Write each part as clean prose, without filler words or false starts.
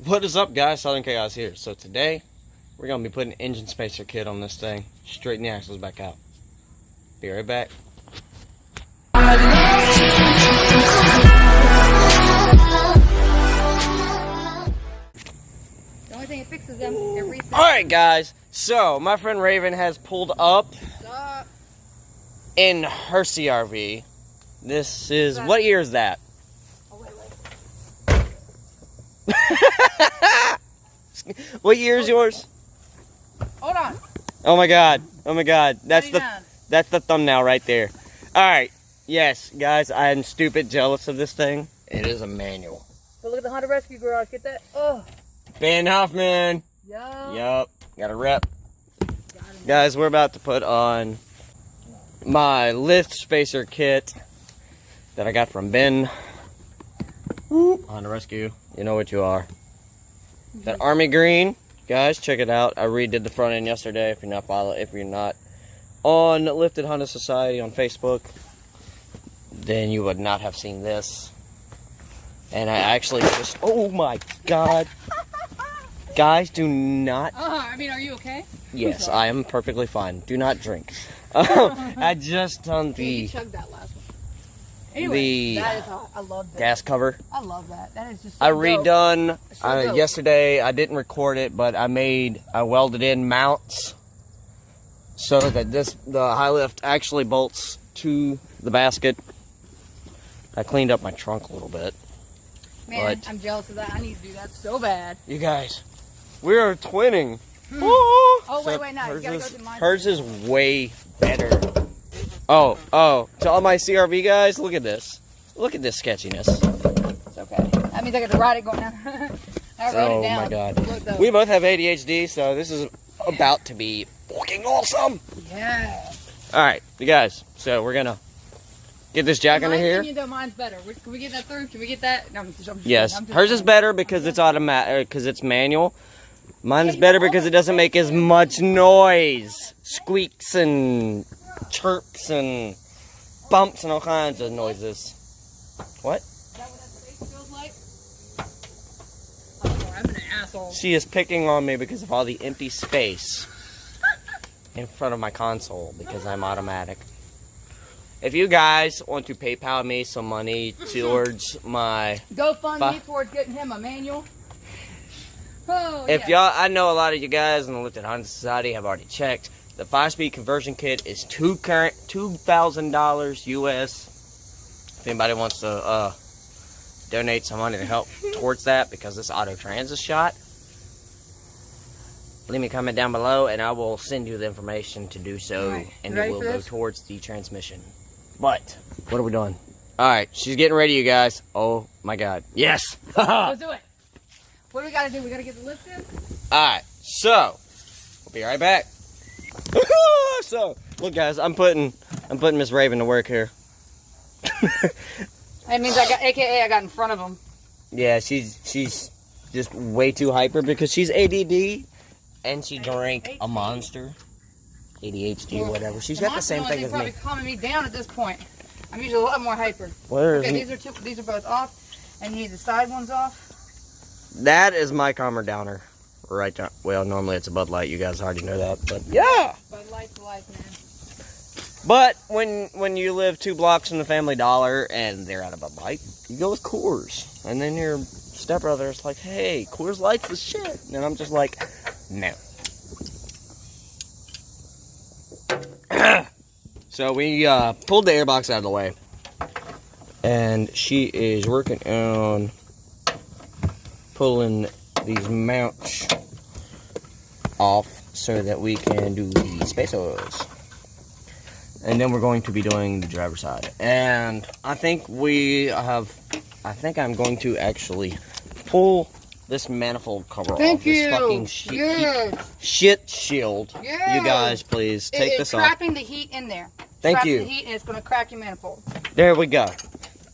What is up, guys? Southern Chaos here. So today we're gonna be putting an engine spacer kit on this thing. Straighten the axles back out. Be right back. The only thing it fixes them, it resets. Alright, guys. So my friend Raven has pulled up in her CRV. This is, what year is that? Oh, wait. What year is yours? Hold on. Oh my god. Oh my god. That's the thumbnail right there. Alright. Yes, guys, I am stupid jealous of this thing. It is a manual. But look at the Honda Rescue Garage. Get that? Oh. Ben Hoffman. Yup. Got a rep. Guys, we're about to put on my lift spacer kit that I got from Ben. Honda Rescue. You know what you are. That army green, guys, check it out. I redid the front end yesterday. If you're not on Lifted Honda Society on Facebook, then you would not have seen this. And I actually just, oh my god. Guys, do not. I mean, are you okay? Yes, I am perfectly fine. Do not drink. I just done You chugged that last one. Anyway, that is hot. I love that. Gas cover. I love that. That is just so I redone dope. yesterday. I didn't record it, but I welded in mounts so that the high lift actually bolts to the basket. I cleaned up my trunk a little bit. Man, I'm jealous of that. I need to do that so bad. You guys, we are twinning. Oh, wait, no. You gotta go to mine. Hers is way better. Oh, to all my CRV guys, look at this. Look at this sketchiness. It's okay. That means I got to ride it going down. I wrote it down. Oh my god. Look, We both have ADHD, so this is about to be fucking awesome. Yeah. Alright, you guys, so we're gonna get this jack under here. Mine's better. Can we get that through? Can we get that? No, I'm just Yes, kidding. hers is better because it's automatic, because it's manual. Mine is better because it doesn't make as much noise. Squeaks and chirps and bumps and all kinds of noises. What? Is that what that space feels like? Oh, I'm an asshole. She is picking on me because of all the empty space in front of my console because I'm automatic. If you guys want to PayPal me some money towards my GoFundMe towards getting him a manual. Oh, if y'all, I know a lot of you guys in the Lifted Honda Society have already checked. The 5-speed conversion kit is $2,000 US. If anybody wants to donate some money to help towards that, because this auto trans is shot, leave me a comment down below, and I will send you the information to do so, and it will go towards the transmission. But what are we doing? All right, she's getting ready, you guys. Oh my God! Yes. Let's do it. What do we gotta do? We gotta get the lift in. All right, so we'll be right back. So, look, guys, I'm putting Miss Raven to work here. That means I got in front of him. Yeah, she's just way too hyper because she's ADD and she drank a Monster. ADHD, whatever. She's got the same thing as me. Probably calming me down at this point. I'm usually a lot more hyper. Okay, these are both off, and you need the side ones off. That is my calmer downer. Right down. Well, normally it's a Bud Light. You guys already know that, but yeah. Bud Light's life, man. But when you live 2 blocks from the Family Dollar and they're out of Bud Light, you go with Coors. And then your stepbrother's like, "Hey, Coors Light's the shit," and I'm just like, no. So we pulled the airbox out of the way, and she is working on pulling these mounts off so that we can do the spacers. And then we're going to be doing the driver's side. And I think I'm going to actually pull this manifold cover off. This fucking shit shield. Yeah. You guys, please take this off. It's trapping the heat in there. Thank you. The heat, and it's going to crack your manifold. There we go.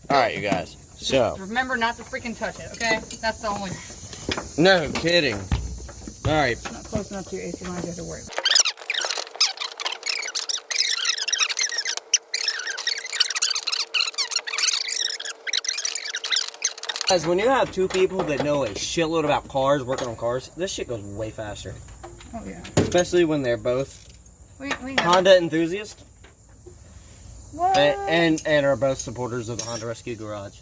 Alright, you guys. So. Remember not to freaking touch it, okay? That's the only... No kidding. Alright. It's not close enough to your AC lines you have to worry about. Guys, when you have two people that know a shitload about cars, working on cars, this shit goes way faster. Oh yeah. Especially when they're both We Honda enthusiasts. What? And are both supporters of the Honda Rescue Garage.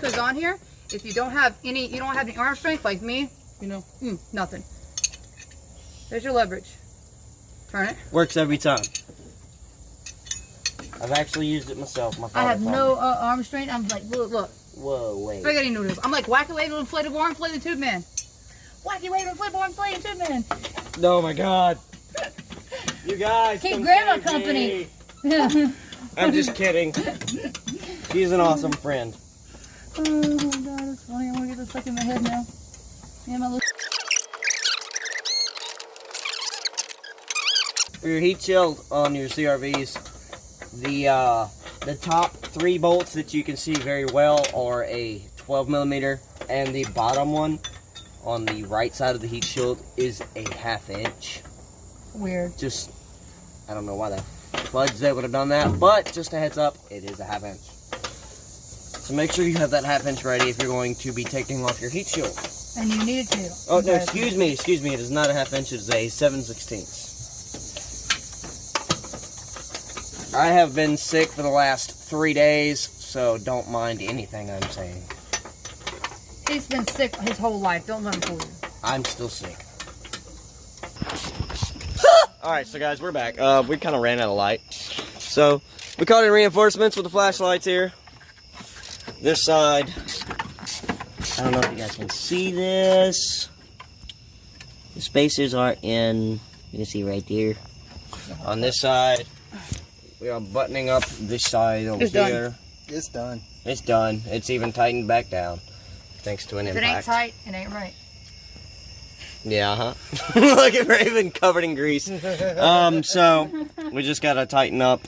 Because on here, if you don't have any, arm strength like me, you know, nothing. There's your leverage. Turn it. Works every time. I've actually used it myself. My I have father no taught me. arm strength. I'm like, look. Whoa, wait. Spaghetti noodles. I'm like wacky waving inflatable arm, inflated tube man. Wacky waving inflatable arm, inflated tube man. Oh my god. You guys. Keep come grandma save company. me. I'm just kidding. She's an awesome friend. Oh my god, that's funny. I want to get this stuck in my head now. Yeah, my little. For your heat shield on your CRVs, the top 3 bolts that you can see very well are a 12mm, and the bottom one on the right side of the heat shield is a 1/2 inch. Weird. Just, I don't know why the fudge they would have done that, but just a heads up, it is a 1/2 inch. So make sure you have that 1/2 inch ready if you're going to be taking off your heat shield. And you need to. Oh, no, excuse me, it is not a 1/2 inch, it is a 7/16. I have been sick for the last 3 days, so don't mind anything I'm saying. He's been sick his whole life. Don't let him fool you. I'm still sick. Alright, so guys, we're back. We kind of ran out of light. So, we called in reinforcements with the flashlights here. This side, I don't know if you guys can see this. The spacers are in, you can see right there. On this side, we are buttoning up this side over here. It's done. It's done. It's even tightened back down, thanks to an If impact. it ain't tight, it ain't right. Yeah, Look at Raven covered in grease. So we just gotta tighten up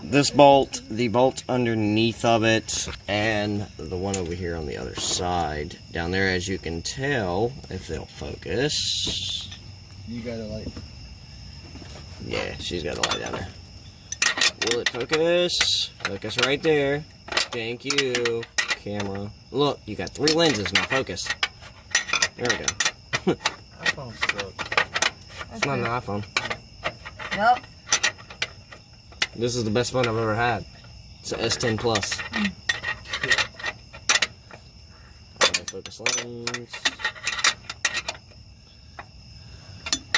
this bolt, the bolt underneath of it, and the one over here on the other side. Down there, as you can tell, if they'll focus. You got a light. Yeah, she's got a light down there. Will it focus? Focus right there. Thank you, camera. Look, you got 3 lenses, now focus. There we go. iPhone sucks. It's not an iPhone. Nope. This is the best phone I've ever had. It's an S10 Plus. Focus lens.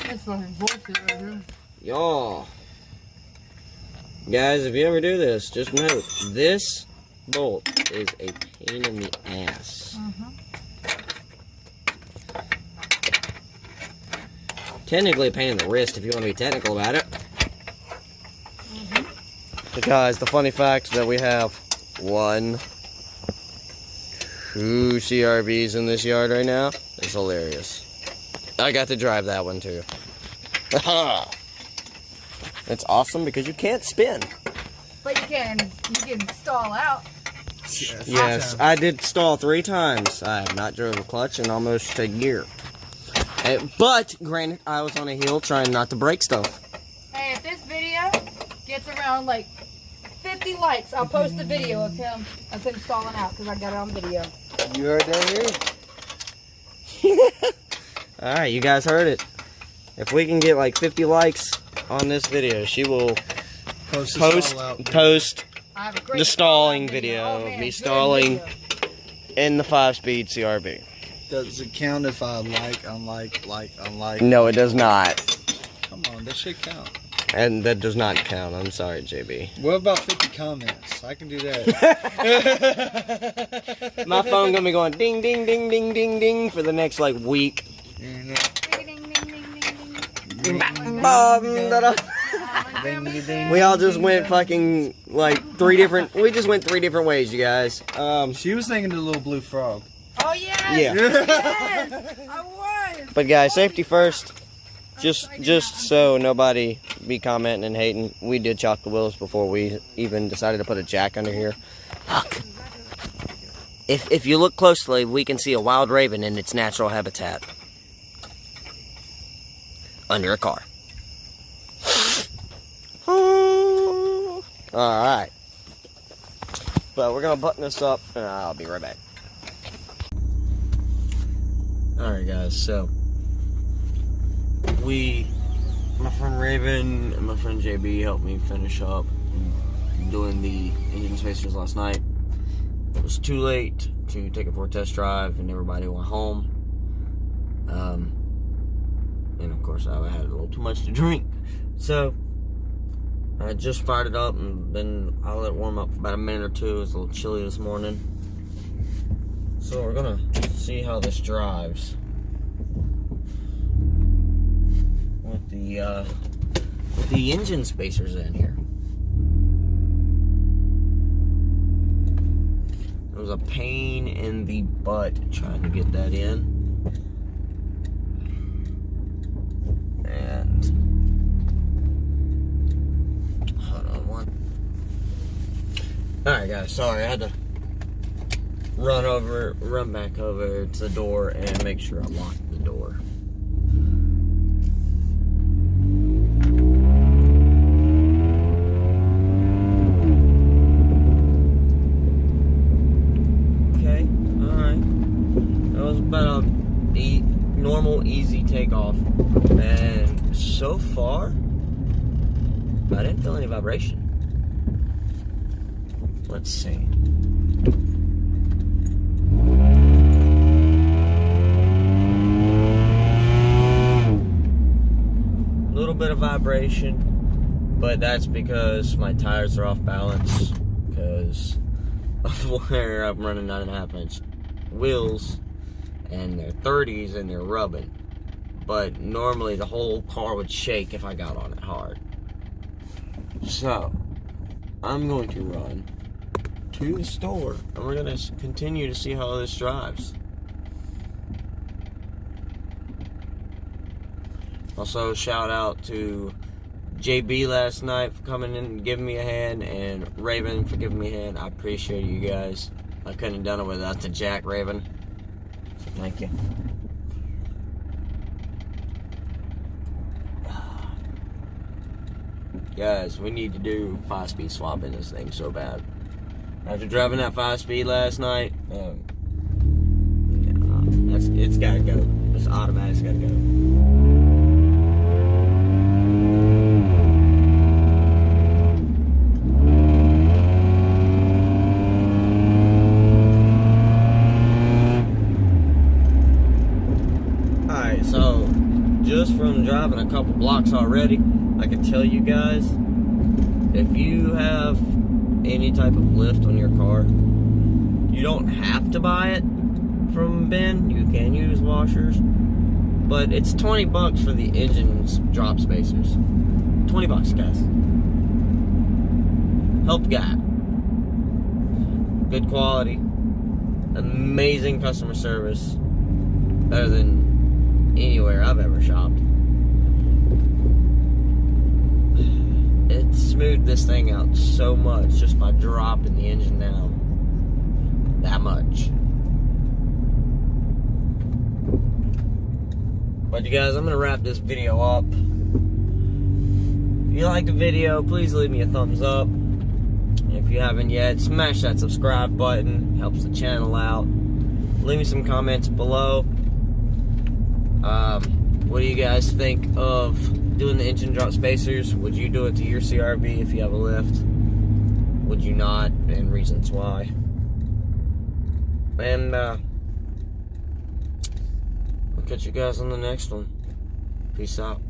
That's fucking bullshit right here. Y'all. Guys, if you ever do this, just note, this bolt is a pain in the ass. Technically a pain in the wrist if you want to be technical about it. So guys, the funny fact is that we have 1, 2 CRVs in this yard right now is hilarious. I got to drive that one too. It's awesome because you can't spin. But you can stall out. Yes, I did stall 3 times. I have not drove a clutch in almost a year. But, granted, I was on a hill trying not to break stuff. Hey, if this video gets around like 50 likes, I'll post the video of him stalling out because I got it on video. You heard that here? Alright, you guys heard it. If we can get like 50 likes on this video, she will post the stalling video of me stalling in the 5-speed CRV. Does it count if I unlike? No, it does not. Come on, that should count. And that does not count. I'm sorry, JB. What about 50 comments? I can do that. My phone gonna be going ding, ding, ding, ding, ding, ding for the next like week. We all just went fucking like 3 different. We just went 3 different ways, you guys. She was thinking the little blue frog. Oh yeah. Yeah. Yes, I was. But guys, safety first. Just so nobody be commenting and hating, we did chalk the wheels before we even decided to put a jack under here. Look. If you look closely, we can see a wild raven in its natural habitat. under a car. Alright. But we're gonna button this up and I'll be right back. Alright guys, so my friend Raven and my friend JB helped me finish up doing the engine spacers last night. It was too late to take it for a test drive and everybody went home. And of course I had a little too much to drink. So I just fired it up and then I let it warm up for about a minute or two. It was a little chilly this morning. So we're gonna see how this drives with the engine spacers in here. It was a pain in the butt trying to get that in. And hold on one. Alright guys, sorry, I had to run back over to the door and make sure I locked the door. Okay, alright. That was about a normal, easy takeoff. And so far, I didn't feel any vibration. Let's see. Bit of vibration, but that's because my tires are off balance because of where I'm running 9.5-inch wheels and they're 30s and they're rubbing. But normally the whole car would shake if I got on it hard. So I'm going to run to the store and we're going to continue to see how this drives. Also, shout out to JB last night for coming in and giving me a hand, and Raven for giving me a hand. I appreciate you guys. I couldn't have done it without the Jack Raven. So thank you. Guys, we need to do 5-speed swap in this thing so bad. After driving that 5-speed last night, it's gotta go. This automatic's gotta go. So, just from driving a couple blocks already, I can tell you guys, if you have any type of lift on your car, you don't have to buy it from Ben. You can use washers, but it's 20 bucks for the engine's drop spacers. 20 bucks, guys. Help the guy. Good quality, amazing customer service, better than anywhere I've ever shopped. It smoothed this thing out so much just by dropping the engine down that much. But you guys, I'm gonna wrap this video up. If you like the video, please leave me a thumbs up. If you haven't yet, smash that subscribe button, helps the channel out. Leave me some comments below. What do you guys think of doing the engine drop spacers? Would you do it to your CRV if you have a lift? Would you not? And reasons why. And I'll catch you guys on the next one. Peace out.